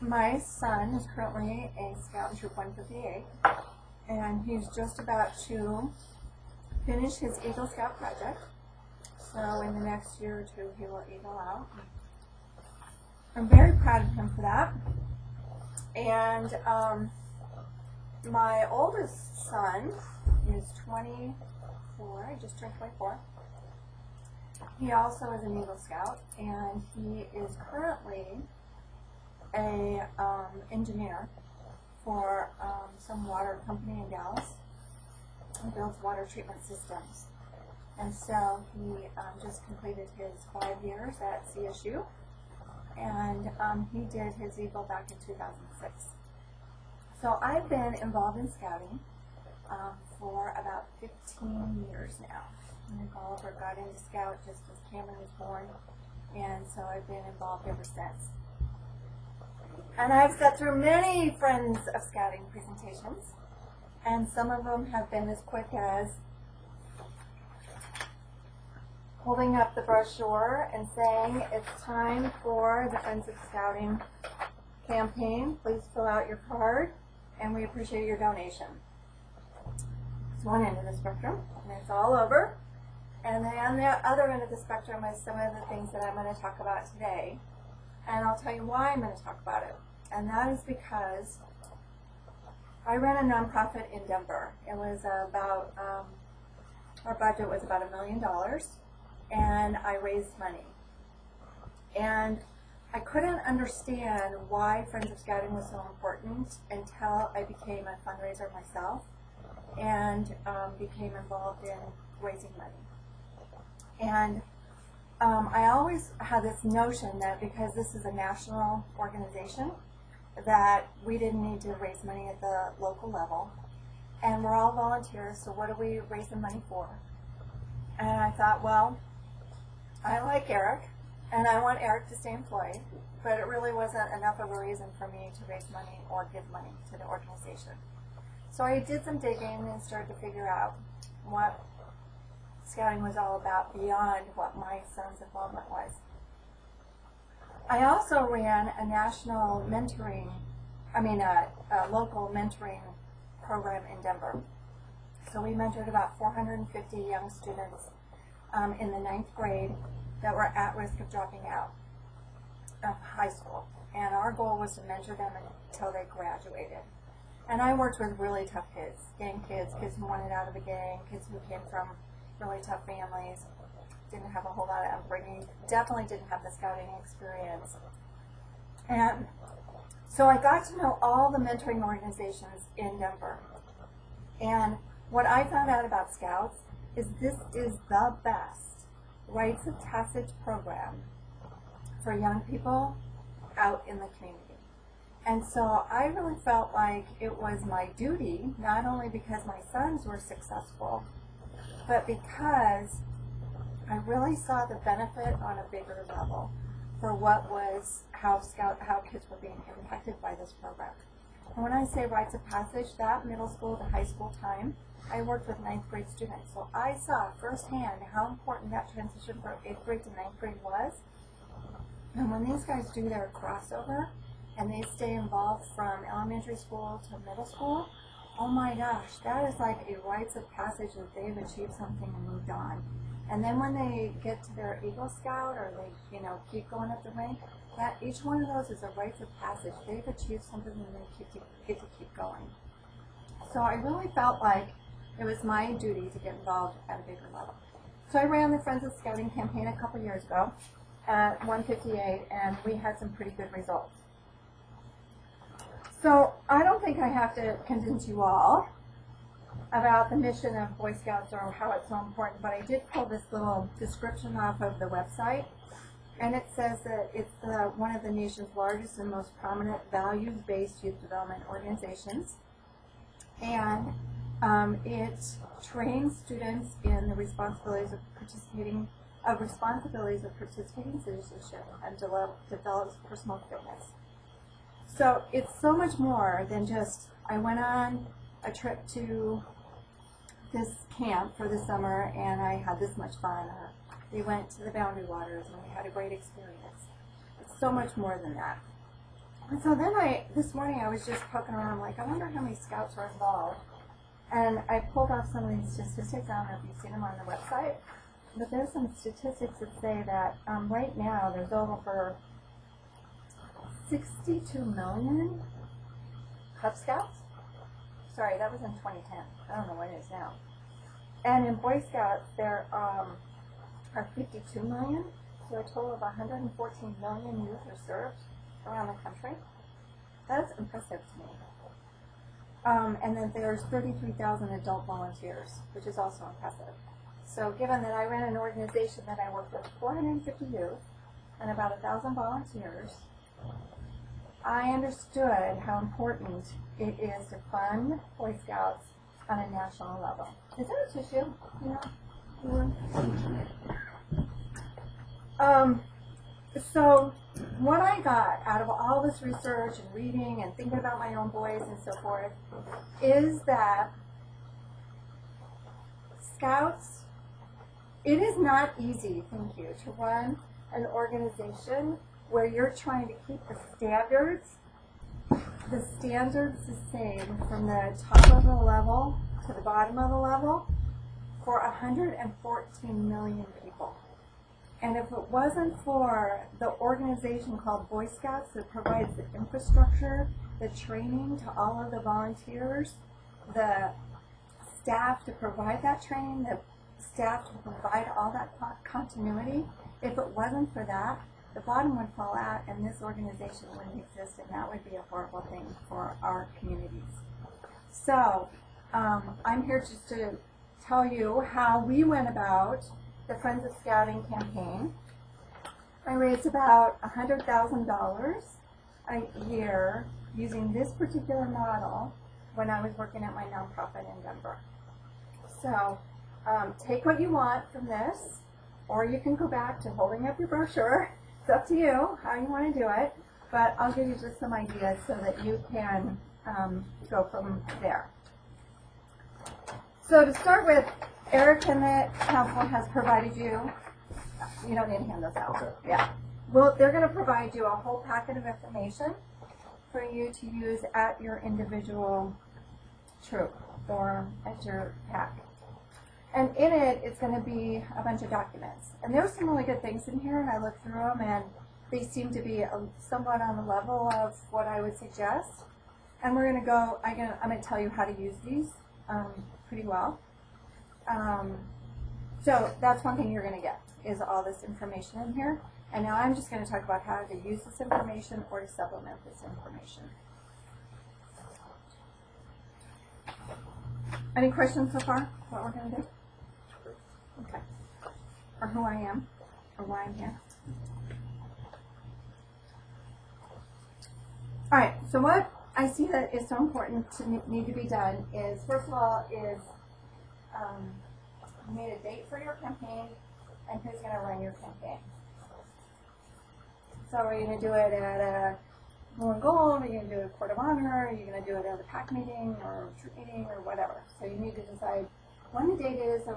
My son is currently a Scout in Troop 158, and he's just about to finish his Eagle Scout project. So in the next year or two, he will Eagle out. I'm very proud of him for that. And my oldest son is 24. I just turned 24. He also is an Eagle Scout, and he is currently a engineer for some water company in Dallas. He builds water treatment systems. And so he just completed his 5 years at CSU, and he did his Eagle back in 2006. So I've been involved in scouting for about 15 years now. And Oliver got into Scout just as Cameron was born, and so I've been involved ever since. And I've sat through many Friends of Scouting presentations, and some of them have been as quick as holding up the brochure and saying, it's time for the Friends of Scouting campaign. Please fill out your card, and we appreciate your donation. It's one end of the spectrum, and it's all over. And then on the other end of the spectrum is some of the things that I'm going to talk about today. And I'll tell you why I'm going to talk about it. And that is because I ran a nonprofit in Denver. It was about, our budget was about $1 million, and I raised money. And I couldn't understand why Friends of Scouting was so important until I became a fundraiser myself and became involved in raising money. And I always had this notion that because this is a national organization, that we didn't need to raise money at the local level. And we're all volunteers, so what do we raise the money for? And I thought, well, I like Eric, and I want Eric to stay employed, but it really wasn't enough of a reason for me to raise money or give money to the organization. So I did some digging and started to figure out what Scouting was all about beyond what my son's involvement was. I also ran a national mentoring, a local mentoring program in Denver. So we mentored about 450 young students in the 9th grade that were at risk of dropping out of high school. And our goal was to mentor them until they graduated. And I worked with really tough kids, gang kids, kids who wanted out of the gang, kids who came from really tough families, didn't have a whole lot of upbringing, definitely didn't have the scouting experience. And so I got to know all the mentoring organizations in Denver. And what I found out about Scouts is this is the best rites of passage program for young people out in the community. And so I really felt like it was my duty, not only because my sons were successful, but because I really saw the benefit on a bigger level for how kids were being impacted by this program. And when I say rites of passage, that middle school to high school time, I worked with 9th grade students. So I saw firsthand how important that transition from 8th grade to 9th grade was. And when these guys do their crossover and they stay involved from elementary school to middle school, oh my gosh, that is like a rites of passage that they've achieved something and moved on. And then when they get to their Eagle Scout or they, keep going up the rank, that each one of those is a rites of passage. They've achieved something and they get to keep going. So I really felt like it was my duty to get involved at a bigger level. So I ran the Friends of Scouting campaign a couple years ago at 158, and we had some pretty good results. So I don't think I have to convince you all about the mission of Boy Scouts or how it's so important, but I did pull this little description off of the website, and it says that it's one of the nation's largest and most prominent values-based youth development organizations, and it trains students in the responsibilities of participating citizenship and develops personal fitness. So it's so much more than just, I went on a trip to this camp for the summer and I had this much fun, or we went to the Boundary Waters and we had a great experience. It's so much more than that. And so then this morning I was just poking around, like, I wonder how many scouts are involved. And I pulled off some of these statistics. I don't know if you've seen them on the website, but there's some statistics that say that right now there's over 62 million Cub Scouts. Sorry, that was in 2010. I don't know what it is now. And in Boy Scouts, there are 52 million, so a total of 114 million youth are served around the country. That's impressive to me. And then there's 33,000 adult volunteers, which is also impressive. So given that I ran an organization that I worked with 450 youth and about 1,000 volunteers, I understood how important it is to fund Boy Scouts on a national level. Is there a tissue? So what I got out of all this research and reading and thinking about my own boys and so forth is that Scouts, it is not easy, thank you, to run an organization where you're trying to keep the standards the same from the top of the level to the bottom of the level for 114 million people. And if it wasn't for the organization called Boy Scouts that provides the infrastructure, the training to all of the volunteers, the staff to provide that training, the staff to provide all that continuity, if it wasn't for that, the bottom would fall out and this organization wouldn't exist, and that would be a horrible thing for our communities. So I'm here just to tell you how we went about the Friends of Scouting campaign. I raised about $100,000 a year using this particular model when I was working at my nonprofit in Denver. So take what you want from this, or you can go back to holding up your brochure. It's up to you how you want to do it, but I'll give you just some ideas so that you can go from there. So to start with, Eric and the council has provided you don't need to hand those out. Yeah. Well, they're going to provide you a whole packet of information for you to use at your individual troop or at your pack. And in it, it's going to be a bunch of documents. And there's some really good things in here, and I looked through them, and they seem to be somewhat on the level of what I would suggest. And we're going to go, I'm going to tell you how to use these pretty well. So that's one thing you're going to get, is all this information in here. And now I'm just going to talk about how to use this information or to supplement this information. Any questions so far? What we're going to do? Okay. Or who I am, or why I'm here. All right, so what I see that is so important to need to be done is, first of all, is you made a date for your campaign and who's going to run your campaign. So are you going to do it at a blue and gold, are you going to do a court of honor, are you going to do it at a pack meeting or troop meeting or whatever? So you need to decide when the date is and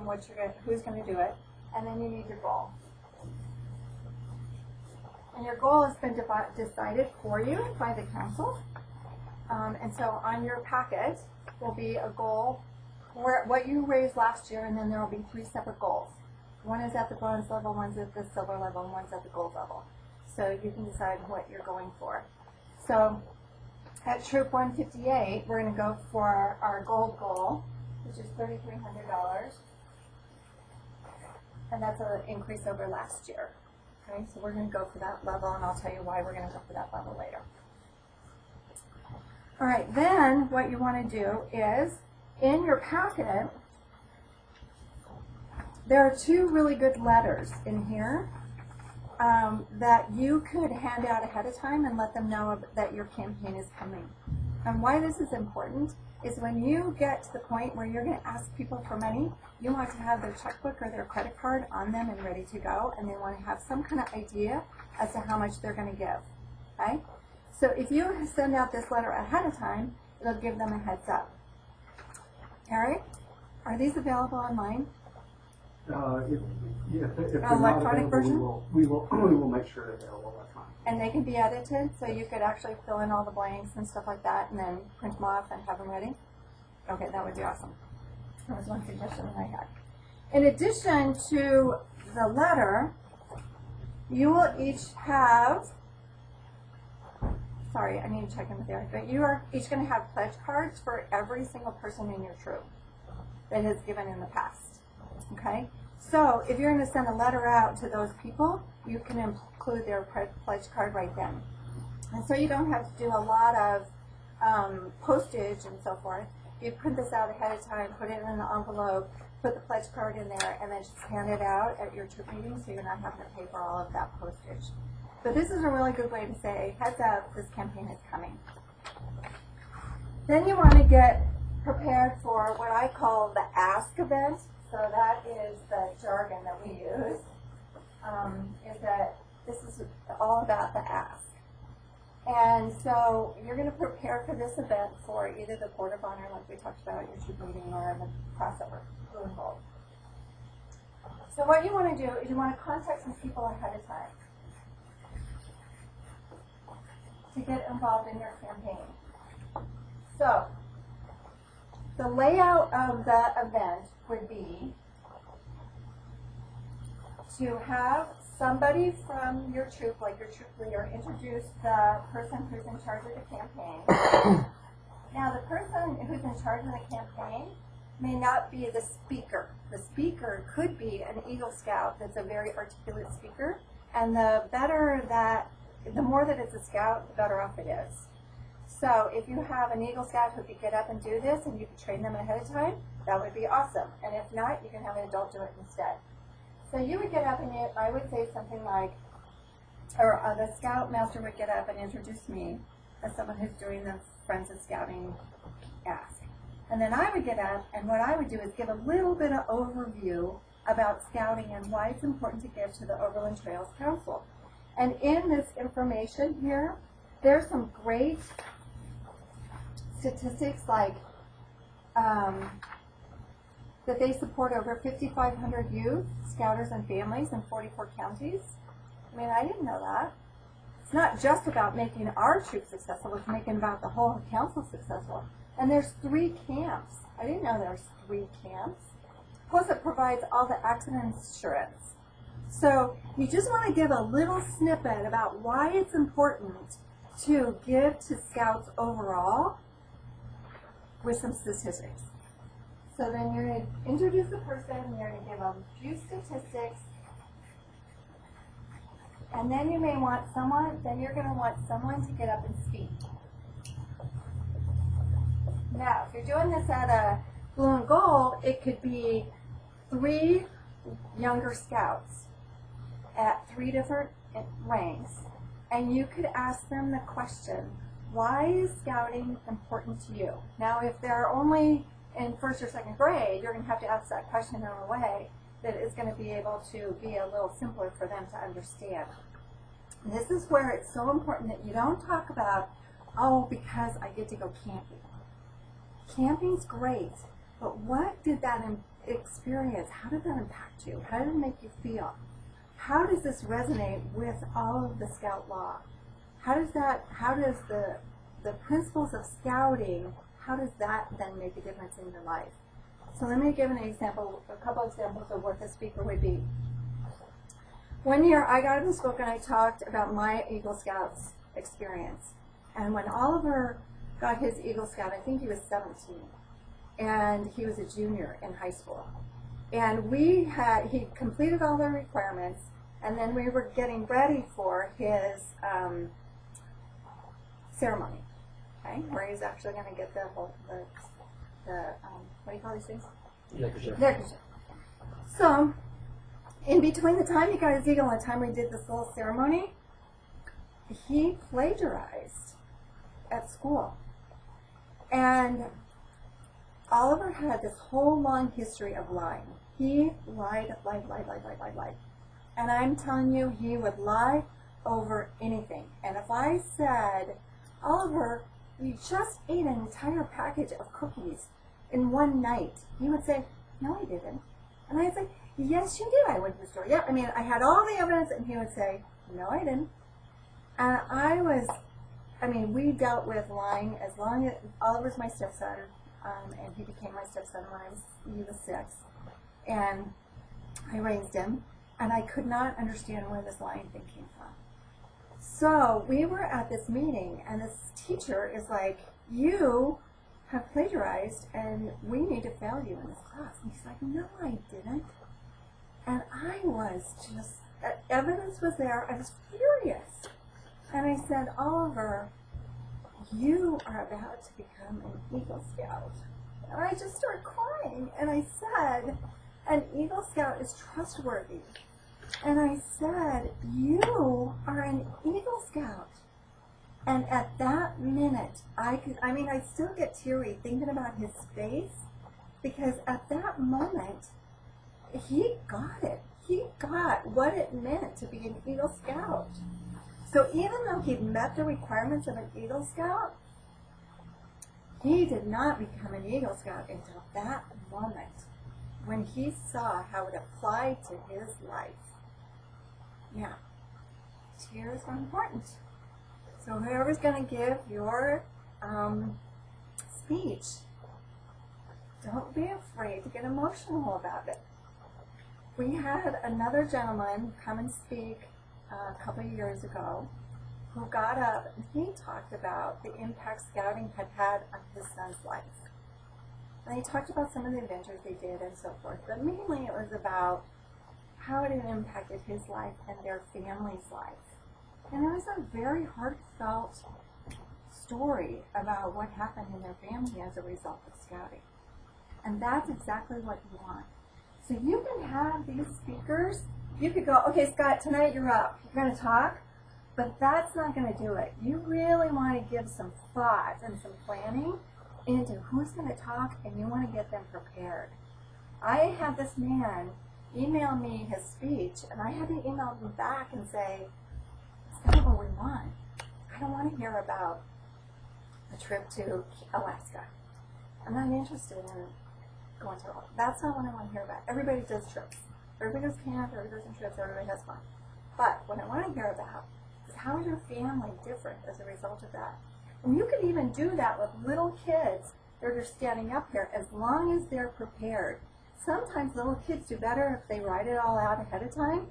who's going to do it, and then you need your goal. And your goal has been decided for you by the council. And so on your packet will be a goal for what you raised last year, and then there will be 3 separate goals. One is at the bronze level, one's at the silver level, and one's at the gold level. So you can decide what you're going for. So at Troop 158, we're going to go for our gold goal, which is $3,300. And that's an increase over last year. Okay, so we're going to go for that level, and I'll tell you why we're going to go for that level later. All right, then what you want to do is, in your packet, there are 2 really good letters in here that you could hand out ahead of time and let them know that your campaign is coming. And why this is important is when you get to the point where you're going to ask people for money, you want to have their checkbook or their credit card on them and ready to go, and they want to have some kind of idea as to how much they're going to give. Okay? So if you send out this letter ahead of time, it'll give them a heads up. Eric, are these available online? If they're not electronic available, version? we will make sure they're available electronically. And they can be edited, so you could actually fill in all the blanks and stuff like that, and then print them off and have them ready? Okay, that would be awesome. That was one suggestion that I had. In addition to the letter, you will each have, sorry, I need to check in with Eric, but you are each going to have pledge cards for every single person in your troop that has given in the past. Okay? So if you're going to send a letter out to those people, you can include their pledge card right then. And so you don't have to do a lot of postage and so forth. You print this out ahead of time, put it in an envelope, put the pledge card in there, and then just hand it out at your troop meeting so you're not having to pay for all of that postage. But this is a really good way to say, heads up, this campaign is coming. Then you want to get prepared for what I call the ask event. So that is the jargon that we use, is that this is all about the ask. And so you're going to prepare for this event for either the Board of Honor, like we talked about at your troop meeting, or the crossover, blue and gold. So what you want to do is you want to contact some people ahead of time to get involved in your campaign. So the layout of the event would be to have somebody from your troop, like your troop leader, introduce the person who's in charge of the campaign. Now, the person who's in charge of the campaign may not be the speaker. The speaker could be an Eagle Scout that's a very articulate speaker, and the more that it's a scout, the better off it is. So if you have an Eagle Scout who could get up and do this, and you could train them ahead of time, that would be awesome. And if not, you can have an adult do it instead. So you would get up and I would say something like, or the Scout Master would get up and introduce me as someone who's doing the Friends of Scouting ask. And then I would get up, and what I would do is give a little bit of overview about scouting and why it's important to give to the Overland Trails Council. And in this information here, there's some great statistics like that they support over 5,500 youth, scouters, and families in 44 counties. I mean, I didn't know that. It's not just about making our troops successful, it's making about the whole council successful. And there's 3 camps. I didn't know there's 3 camps. Plus it provides all the accident insurance. So you just want to give a little snippet about why it's important to give to scouts overall with some statistics. So then you're going to introduce the person, you're going to give them a few statistics, and then you may want someone, then you're going to want someone to get up and speak. Now, if you're doing this at a blue and gold, it could be 3 younger scouts at 3 different ranks, and you could ask them the question, why is scouting important to you? Now, if they're only in 1st or 2nd grade, you're going to have to ask that question in a way that is going to be able to be a little simpler for them to understand. And this is where it's so important that you don't talk about, oh, because I get to go camping. Camping's great, but what did that experience, how did that impact you? How did it make you feel? How does this resonate with all of the Scout law? How does the principles of scouting, how does that then make a difference in your life? So let me give an example, a couple examples of what the speaker would be. One year I got up and spoke and I talked about my Eagle Scouts experience. And when Oliver got his Eagle Scout, I think he was 17, and he was a junior in high school. And he completed all the requirements, and then we were getting ready for his ceremony, okay, where he's actually going to get the what do you call these things? Neckerchief. So, in between the time he got his eagle and the time we did this little ceremony, he plagiarized at school. And Oliver had this whole long history of lying. He lied. And I'm telling you, he would lie over anything. And if I said, Oliver, you just ate an entire package of cookies in one night, he would say, no, I didn't. And I'd say, yes, you did. I went to the store. Yep. I mean, I had all the evidence. And he would say, no, I didn't. And we dealt with lying as long as Oliver's my stepson, and he became my stepson when he was 6. And I raised him, and I could not understand where this lying thing came from. So we were at this meeting, and this teacher is like, you have plagiarized, and we need to fail you in this class. And he's like, no, I didn't. And I was just, evidence was there. I was furious. And I said, Oliver, you are about to become an Eagle Scout. And I just started crying. And I said, an Eagle Scout is trustworthy. And I said, you are an Eagle Scout. And at that minute, I still get teary thinking about his face, because at that moment, he got it. He got what it meant to be an Eagle Scout. So even though he met the requirements of an Eagle Scout, he did not become an Eagle Scout until that moment when he saw how it applied to his life. Now, tears are important. So whoever's going to give your speech, don't be afraid to get emotional about it. We had another gentleman come and speak a couple of years ago who got up and he talked about the impact scouting had had on his son's life. And he talked about some of the adventures they did and so forth, but mainly it was about how it had impacted his life and their family's life. And it was a very heartfelt story about what happened in their family as a result of scouting. And that's exactly what you want. So you can have these speakers. You could go, okay, Scott, tonight you're up. You're going to talk, but that's not going to do it. You really want to give some thought and some planning into who's going to talk, and you want to get them prepared. I had this man email me his speech, and I had to email him back and say, that's not what we want. I don't want to hear about a trip to Alaska. I'm not interested in going to Alaska. That's not what I want to hear about. Everybody does trips. Everybody goes camp, everybody goes on trips, everybody has fun. But what I want to hear about is how is your family different as a result of that? And you can even do that with little kids that are standing up here as long as they're prepared. Sometimes little kids do better if they write it all out ahead of time.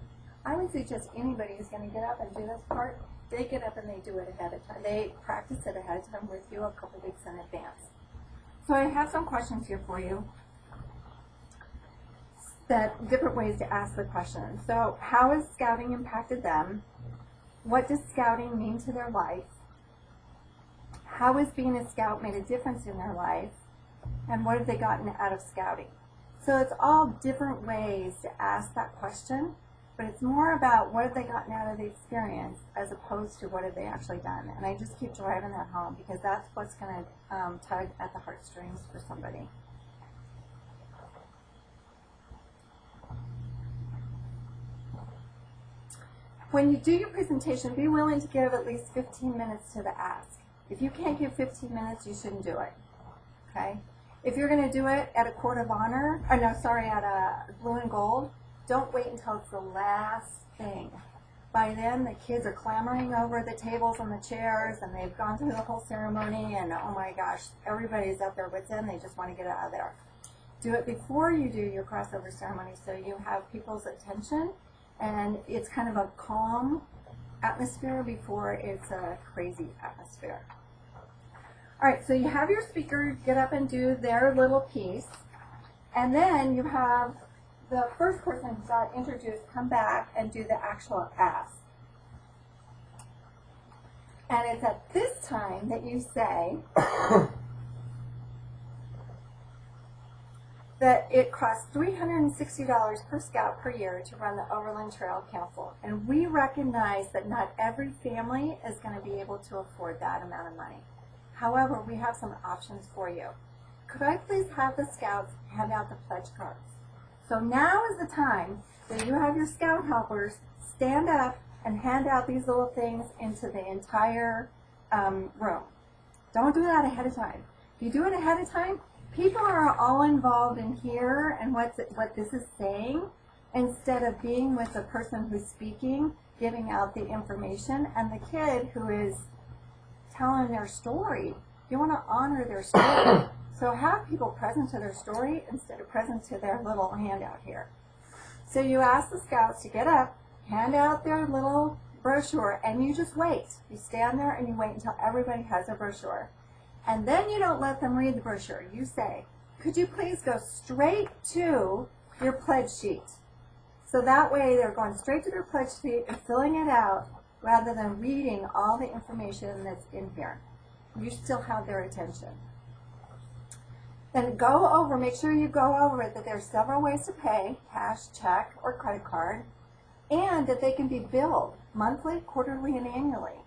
I would suggest anybody who's going to get up and do this part, they get up and they do it ahead of time. They practice it ahead of time with you a couple weeks in advance. So I have some questions here for you. That different ways to ask the question. So how has scouting impacted them? What does scouting mean to their life? How has being a scout made a difference in their life? And what have they gotten out of scouting? So it's all different ways to ask that question, but it's more about what have they gotten out of the experience as opposed to what have they actually done. And I just keep driving that home because that's what's going to tug at the heartstrings for somebody. When you do your presentation, be willing to give at least 15 minutes to the ask. If you can't give 15 minutes, you shouldn't do it, okay? If you're going to do it at a court of honor, at a blue and gold, don't wait until it's the last thing. By then, the kids are clamoring over the tables and the chairs, and they've gone through the whole ceremony, and oh my gosh, everybody's at their wits' end. They just want to get out of there. Do it before you do your crossover ceremony so you have people's attention, and it's kind of a calm atmosphere before it's a crazy atmosphere. All right, so you have your speaker get up and do their little piece, and then you have the first person who got introduced come back and do the actual ask. And it's at this time that you say that it costs $360 per scout per year to run the Overland Trail Council. And we recognize that not every family is going to be able to afford that amount of money. However, we have some options for you. Could I please have the scouts hand out the pledge cards? So now is the time that you have your scout helpers stand up and hand out these little things into the entire room. Don't do that ahead of time. If you do it ahead of time, people are all involved in here and what this is saying, instead of being with the person who's speaking, giving out the information, and the kid who is telling their story. You want to honor their story. So have people present to their story instead of present to their little handout here. So you ask the scouts to get up, hand out their little brochure, and you just wait. You stand there and you wait until everybody has their brochure. And then you don't let them read the brochure. You say, could you please go straight to your pledge sheet? So that way they're going straight to their pledge sheet and filling it out rather than reading all the information that's in here. You still have their attention. Then go over, make sure you go over it, that there's several ways to pay, cash, check, or credit card, and that they can be billed monthly, quarterly, and annually.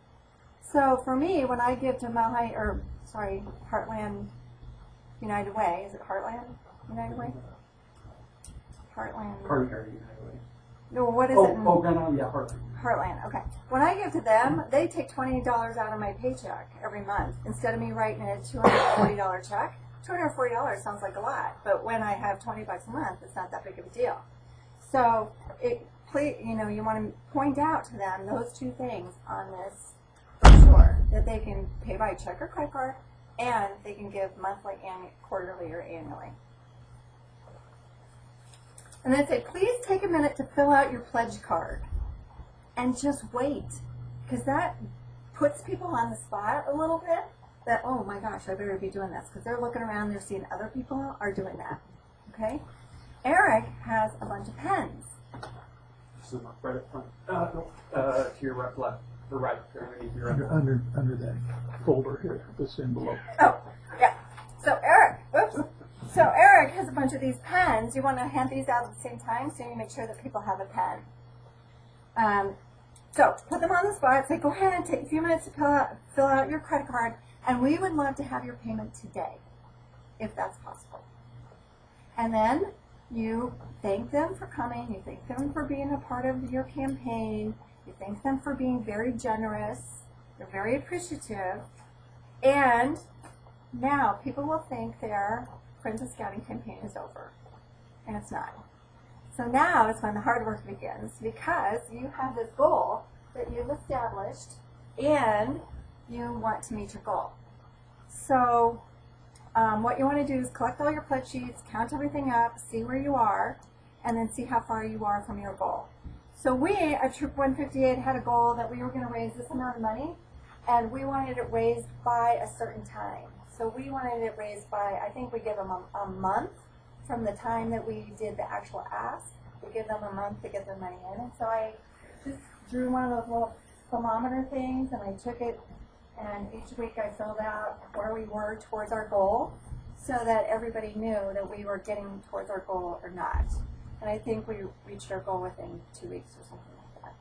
So for me, when I give to Heartland United Way, is it Heartland United Way? Heartland. Partner United Way. No, what is Oh, it? yeah, Heartland. Heartland, okay. When I give to them, they take $20 out of my paycheck every month instead of me writing a $240 check. $240 sounds like a lot, but when I have $20 a month, it's not that big of a deal. So, you want to point out to them those two things on this brochure, that they can pay by check or credit card, and they can give monthly, and quarterly, or annually. And then say, please take a minute to fill out your pledge card. And just wait, because that puts people on the spot a little bit, that, oh my gosh, I better be doing this, because they're looking around, they're seeing other people are doing that, okay? Eric has a bunch of pens. This is my credit front. To your left, or right, Under that folder here, this envelope. Oh, yeah. So Eric has a bunch of these pens. You want to hand these out at the same time, so you make sure that people have a pen. So put them on the spot, say, go ahead and take a few minutes to fill out your credit card, and we would love to have your payment today, if that's possible. And then you thank them for coming, you thank them for being a part of your campaign, you thank them for being very generous, they're very appreciative, and now people will think their Friends of Scouting campaign is over, and it's not. So now is when the hard work begins, because you have this goal that you've established and you want to meet your goal. So what you want to do is collect all your pledge sheets, count everything up, see where you are, and then see how far you are from your goal. So we at Troop 158 had a goal that we were going to raise this amount of money, and we wanted it raised by a certain time. So we wanted it raised by, I think we give them a month from the time that we did the actual ask. We give them a month to get their money in. And so I just drew one of those little thermometer things, and I took it, and each week I filled out where we were towards our goal, so that everybody knew that we were getting towards our goal or not. And I think we reached our goal within 2 weeks or something like that.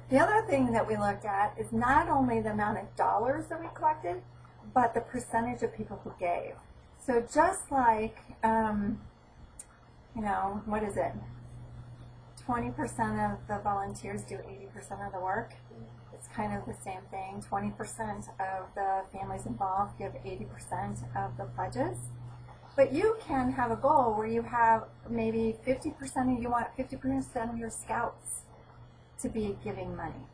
The other thing that we looked at is not only the amount of dollars that we collected, but the percentage of people who gave. So just like, what is it? 20% of the volunteers do 80% of the work. It's kind of the same thing. 20% of the families involved give 80% of the pledges. But you can have a goal where you have maybe 50% you want 50% of your scouts to be giving money.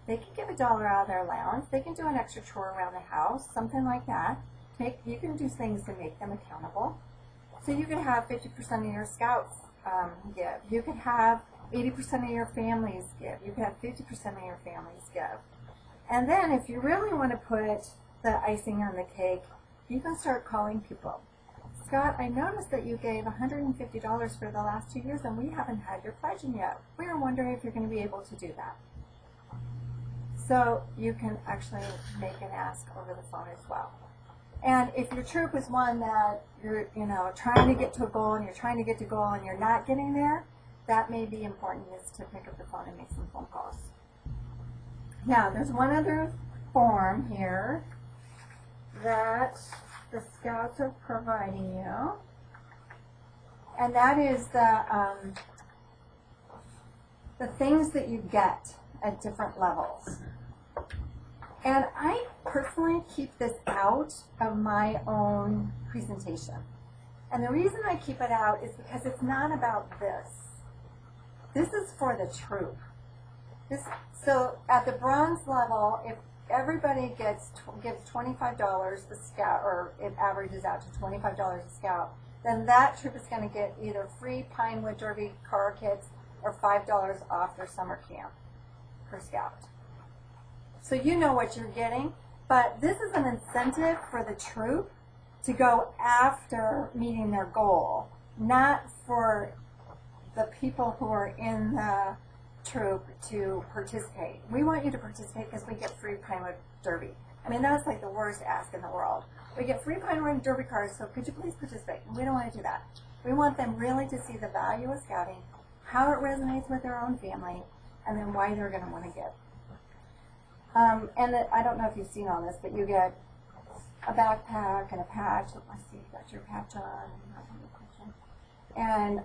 They can give $1 out of their allowance. They can do an extra chore around the house, something like that. You can do things to make them accountable. So you could have 50% of your scouts give. You could have 80% of your families give. You could have 50% of your families give. And then if you really want to put the icing on the cake, you can start calling people. Scott, I noticed that you gave $150 for the last 2 years, and we haven't had your pledging yet. We are wondering if you're going to be able to do that. So you can actually make an ask over the phone as well. And if your troop is one that you're, trying to get to a goal, and you're trying to get to a goal and you're not getting there, that may be important, is to pick up the phone and make some phone calls. Now, there's one other form here that the scouts are providing you, and that is the things that you get at different levels. And I personally keep this out of my own presentation. And the reason I keep it out is because it's not about this. This is for the troop. So at the bronze level, if everybody gives $25 a scout, or it averages out to $25 a scout, then that troop is going to get either free Pinewood Derby car kits or $5 off their summer camp per scout. So you know what you're getting, but this is an incentive for the troop to go after meeting their goal, not for the people who are in the troop to participate. We want you to participate because we get free Pinewood Derby. I mean, that's like the worst ask in the world. We get free Pinewood Derby cars, so could you please participate? We don't want to do that. We want them really to see the value of scouting, how it resonates with their own family, and then why they're going to want to give. I don't know if you've seen all this, but you get a backpack and a patch. Let's see, you got your patch on, and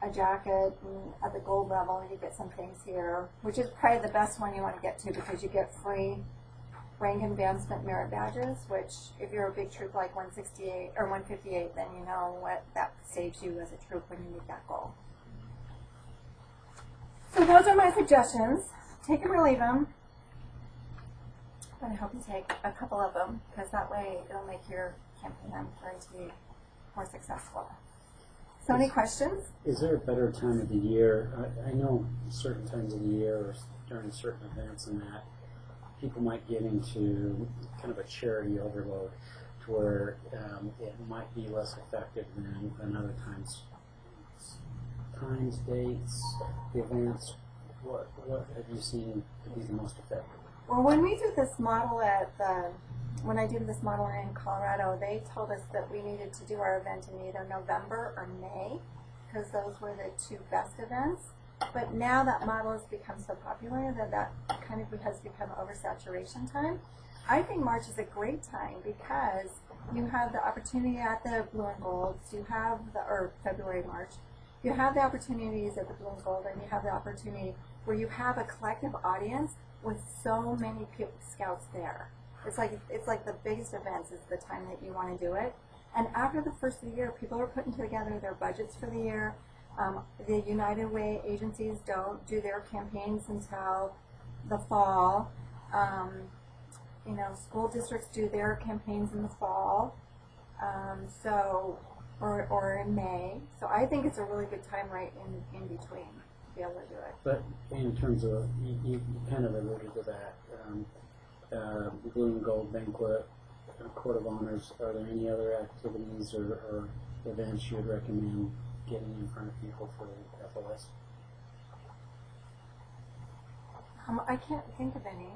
a jacket. And at the gold level, you get some things here, which is probably the best one you want to get to because you get free rank advancement merit badges, which if you're a big troop like 168 or 158, then you know what that saves you as a troop when you meet that goal. So those are my suggestions. Take them or leave them. I'm going to help you take a couple of them because that way it'll make your campaign, I'm going to be more successful. So any questions? Is there a better time of the year? I know certain times of the year or during certain events and that people might get into kind of a charity overload to where it might be less effective than other times. Times, dates, the events, what have you seen to be the most effective? Well, when we did this model when I did this model in Colorado, they told us that we needed to do our event in either November or May because those were the two best events. But now that model has become so popular that kind of has become oversaturation time. I think March is a great time because you have the opportunity at the Blue and Golds, or February, March, you have the opportunities at the Blue and Gold, and you have the opportunity where you have a collective audience with so many scouts there. It's like the biggest events is the time that you want to do it. And after the first of the year, people are putting together their budgets for the year. The United Way agencies don't do their campaigns until the fall. School districts do their campaigns in the fall, or in May. So I think it's a really good time right in between to be able to do it. But in terms of, you kind of alluded to that, Blue and Gold Banquet, Court of Honors, are there any other activities or events you would recommend getting in front of people for FOS? I can't think of any.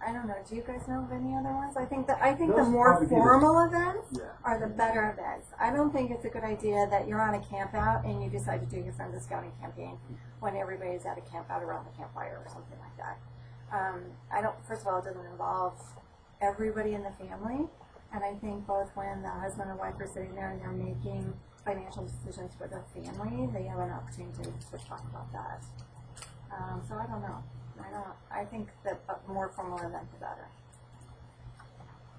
I don't know. Do you guys know of any other ones? I think the more formal events are the better events. I don't think it's a good idea that you're on a camp out and you decide to do your Friends of Scouting campaign when everybody's at a camp out around the campfire or something like that. First of all, it doesn't involve everybody in the family. And I think both when the husband and wife are sitting there and they're making financial decisions for their family, they have an opportunity to talk about that. So I don't know. I think that a more formal event the better.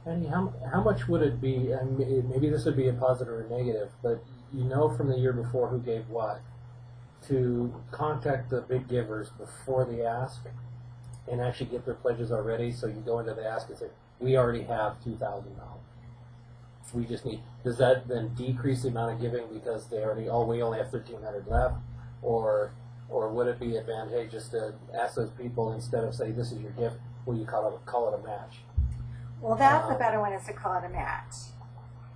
Andy, how much would it be, and maybe this would be a positive or negative, but you know from the year before who gave what, to contact the big givers before the ask and actually get their pledges already, so you go into the ask and say, we already have $2,000. We just need, does that then decrease the amount of giving because we only have $1,300 left, or would it be advantageous to ask those people instead of say, this is your gift, will you call it a match? Well, that's a better one is to call it a match.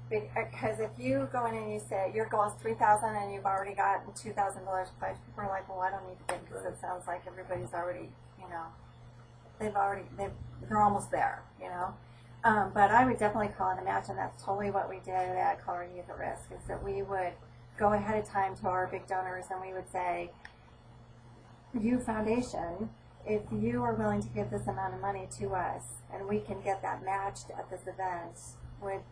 Because if you go in and you say your goal is $3,000 and you've already gotten $2,000 pledged, people are like, well, I don't need to give because it sounds like everybody's already, they're almost there, But I would definitely call it a match, and that's totally what we did at Colorado Youth at Risk, is that we would go ahead of time to our big donors and we would say, you foundation, if you are willing to give this amount of money to us and we can get that matched at this event, would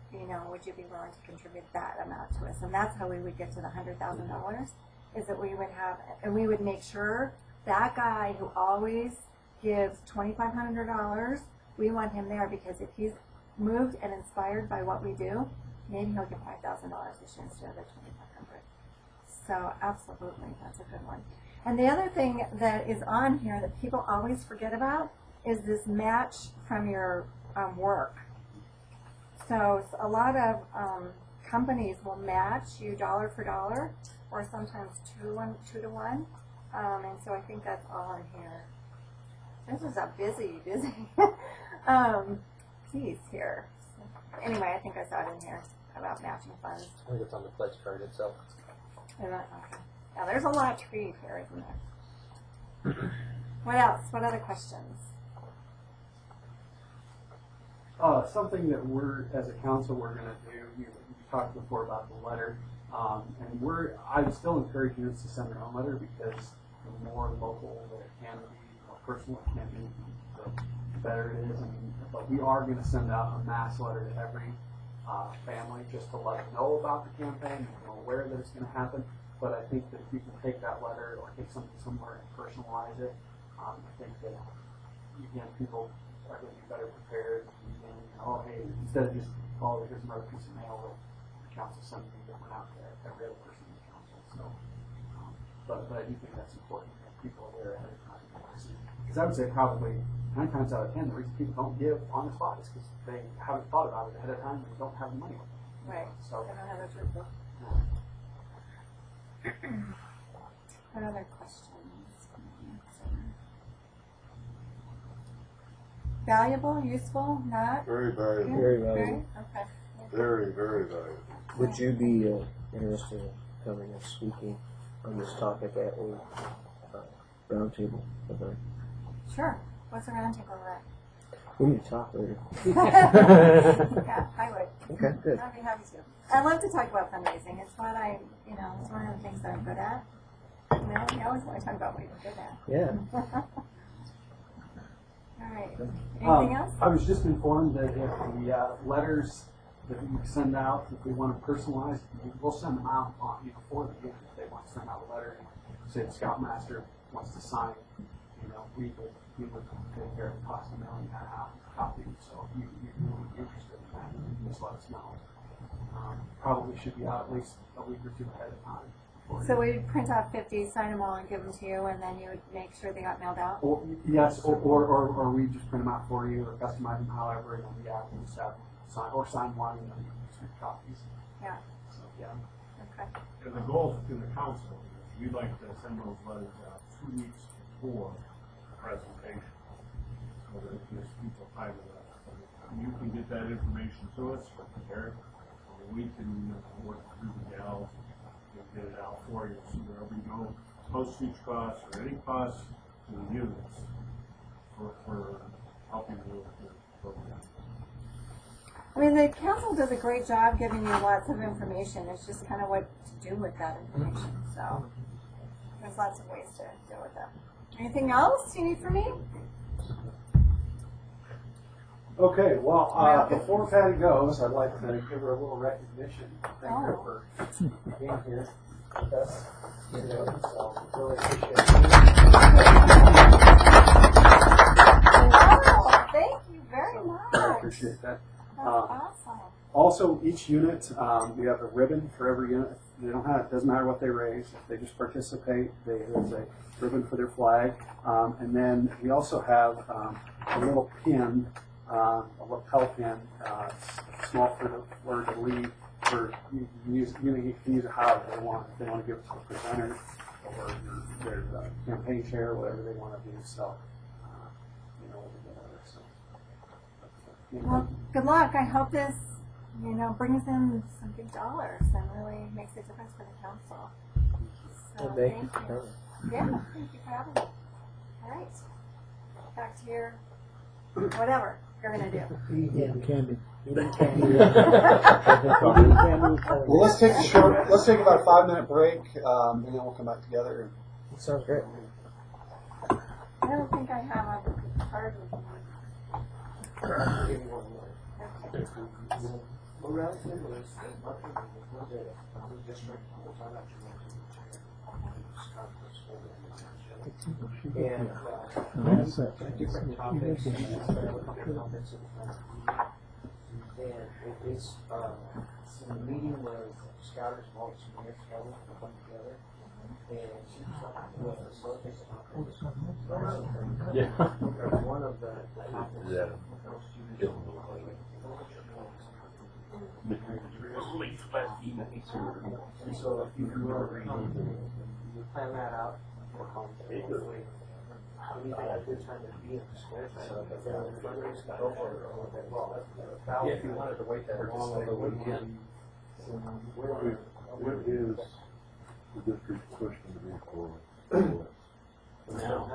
you be willing to contribute that amount to us? And that's how we would get to the $100,000, is that we would have, and we would make sure that guy who always gives $2,500, we want him there because if he's moved and inspired by what we do, maybe he'll get $5,000 this year instead of the $2,500. So absolutely, that's a good one. And the other thing that is on here that people always forget about is this match from your work. So a lot of companies will match you dollar for dollar, or sometimes 2 to 1. And so I think that's all in here. This is a busy piece here. So anyway, I think I saw it in here about matching funds. I think it's on the pledge card itself. Okay. Yeah, there's a lot to read here, isn't there? What else? What other questions? Something that we're, as a council, we're going to do. You talked before about the letter, and I still encourage units to send their own letter because the more local that it can be, the more personal it can be, the better it is. But we are going to send out a mass letter to every family just to let them know about the campaign and be aware that it's going to happen. But I think that if you can take that letter or take something somewhere and personalize it, I think that, again, people are going to be better prepared. And, oh, hey, instead of just, oh, here's another piece of mail that the council sent me that went out to every other person in the council. So, but I do think that's important to have people aware ahead of time. Because I would say probably 9 times out of 10, the reason people don't give on the spot is because they haven't thought about it ahead of time and they don't have the money with them. Right. So, I don't have a truth book. What other questions? Valuable, useful, not? Very valuable. Good? Very valuable. Okay. Very, very valuable. Would you be interested in coming and speaking on this topic at a roundtable event? Sure. What's the roundtable at? We need to talk later. Yeah, I would. Okay, good. I'd be happy to. I love to talk about fundraising. It's what it's one of the things that I'm good at. You always want to talk about what you're good at. Yeah. All right. Anything else? I was just informed that if the letters that we send out, if we want to personalize, we'll send them out on, for the unit. If they want to send out a letter, say the Scoutmaster wants to sign, we would take care of the cost of mailing that out, copy. So if you're really interested in that, just let us know. Probably should be out at least a week or 2 ahead of time. So we'd print out 50, sign them all, and give them to you, and then you would make sure they got mailed out? Yes, or we just print them out for you, or customize them however, and then we just have sign one, and then you can just make copies. Yeah. So, yeah. Okay. And the goal in the council is we'd like to send those letters out 2 weeks before the presentation, so that it gives people time to you can get that information to us, Eric, and we can work through the gals and get it out for you. So wherever you go, postage costs or any costs to the units for helping you with the program. I mean, the council does a great job giving you lots of information. It's just kind of what to do with that information. So there's lots of ways to deal with that. Anything else you need from me? Okay, well, before Patty goes, I'd like to give her a little recognition. Thank her for being here with us today. So, really appreciate it. Oh, thank you very much. I appreciate that. That's awesome. Also, each unit, we have a ribbon for every unit. They don't have, it doesn't matter what they raise. If they just participate, there's a ribbon for their flag. And then we also have a little pin, a lapel pin, small for the word to lead. For you can use it however they want. If they want to give it to the presenter or their campaign chair, whatever they want to do. So, whatever. So. Well, good luck. I hope this, brings in some big dollars and really makes a difference for the council. So Well, thank you for coming. Yeah, thank you for having me. All right. Back to your whatever you're going to do. Eating candy. Well, let's take about a 5-minute break, and then we'll come back together. Sounds great. I don't think I have a card with me. And That's it. different topics, and it's a meeting with scouters from all the senior scouts to come together and with facilities and Yeah. one of the topics. Yeah. And so if you plan that out, hopefully, anything a good time to be in the schedule, but then the fundraisers can go for it a little bit longer. Yeah, if you wanted to wait that long, although we can. What is the district's pushing to be for? Now.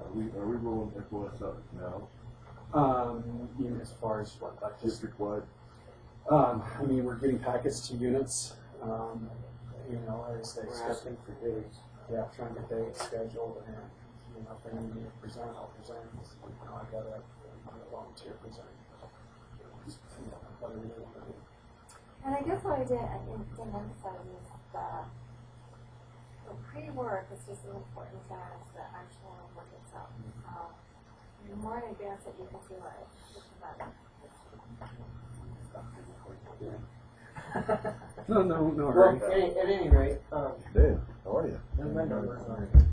Are we rolling FOS out now, You mean as far as what, like just, district-wide? I mean, we're getting packets to units, you know, as they We're schedule. asking for dates. Yeah, trying to get dates scheduled, and, you know, if they need me to present, I'll present. You know, I got a volunteer present. You know, whether we do it or not. And I guess what I didn't emphasize is that the pre-work is just as important as the actual work itself. The more in advance that you can do it, the better. No Well, hurry. at any rate, Dave, how are you? my numbers are.